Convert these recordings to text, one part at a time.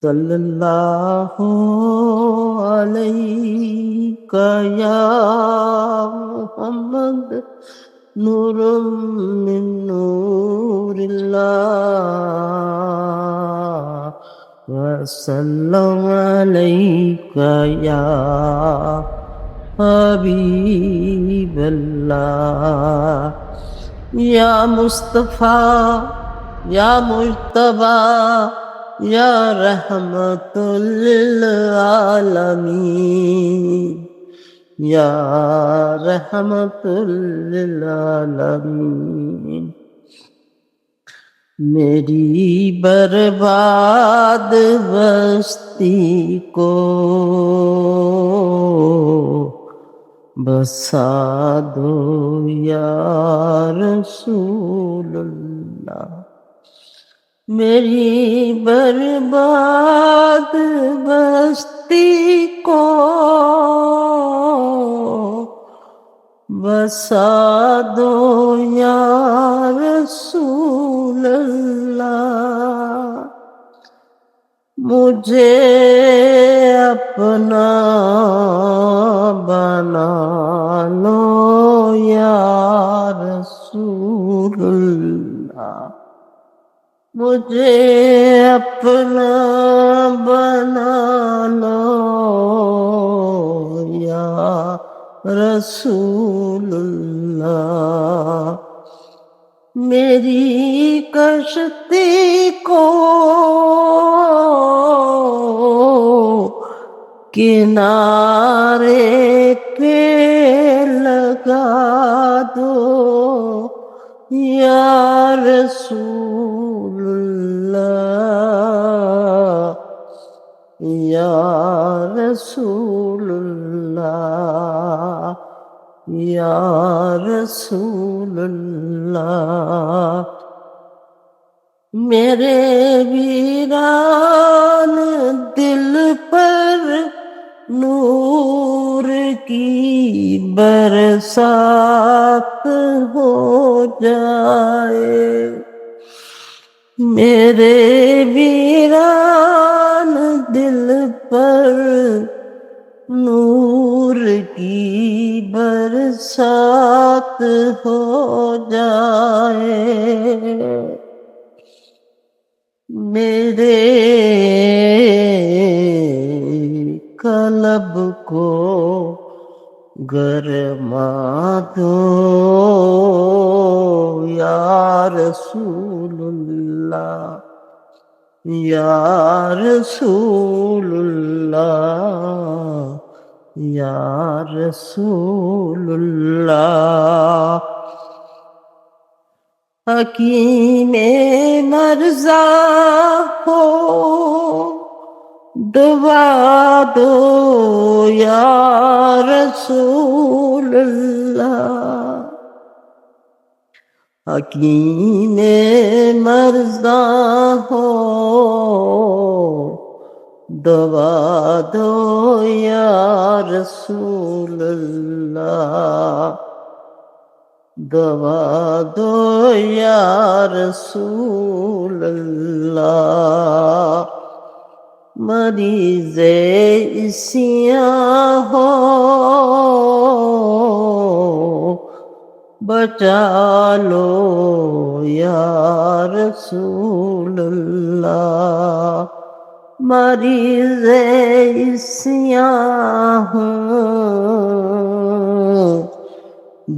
صلی اللہ علیک یا محمد نور من نور اللہ وسلم علیک یا حبیب اللہ یا مصطفیٰ یا مجتبی یا رحمت للعالمین یا رحمت للعالمین میری برباد بستی کو بسا دو یا رسول اللہ میری برباد بستی کو بسا دو یا رسول اللہ مجھے اپنا بنا لو یا رسول اللہ مجھے اپنا بنا لو یا رسول اللہ میری کشتی کو کنارے پہ لگا دو یا رسول اللہ یا رسول اللہ یا رسول اللہ میرے ویران دل پر نور کی برسات ہو جائے میرے ویران دل پر نور کی برسات ہو جائے میرے قلب کو گرما دو یا رسول اللہ یا رسول اللہ یا رسول اللہ حکیم مرزا ہو دعا دو یا رسول اللہ حکیم مرزا ہو دعا دو یا رسول اللہ دعا دو یا رسول اللہ مریض عصیاں ہو بچا لو یا رسول اللہ مریض عصیاں ہو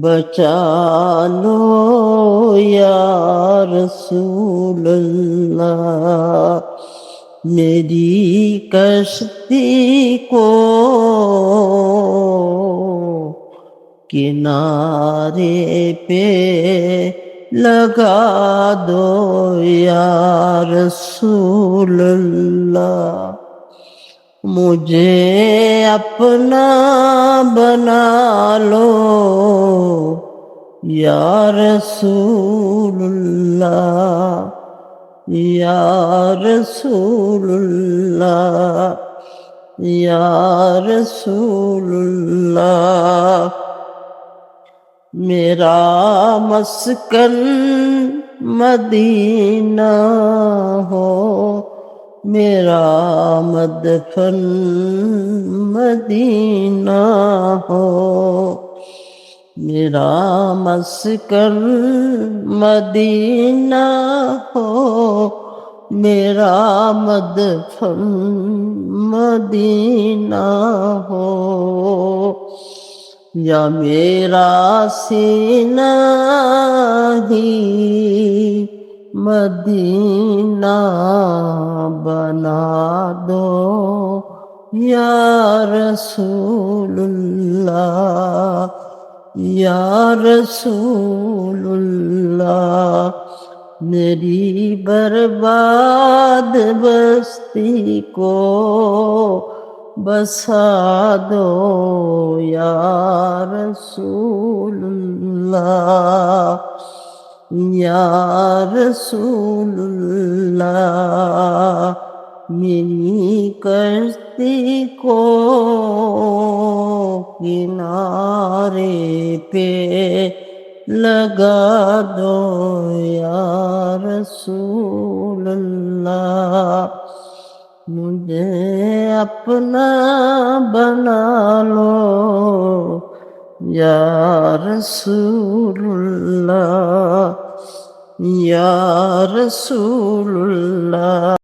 بچا لو یا رسول اللہ میری کشتی کو کنارے پہ لگا دو یا رسول اللہ مجھے اپنا بنا لو یا رسول اللہ یا رسول اللہ یا رسول اللہ میرا مسکن مدینہ ہو میرا مدفن مدینہ ہو، میرا مسکن مدینہ ہو، میرا مدفن مدینہ ہو، یا میرا سینہ ہی مدینہ بنا دو یا رسول اللہ، یا رسول اللہ، میری برباد بستی کو بسا دو یا رسول اللہ، یا رسول اللہ، میری کشتی کو کنارے پہ لگا دو یا رسول اللہ، مجھے اپنا بنا لو یا رسول اللہ، یا رسول اللہ۔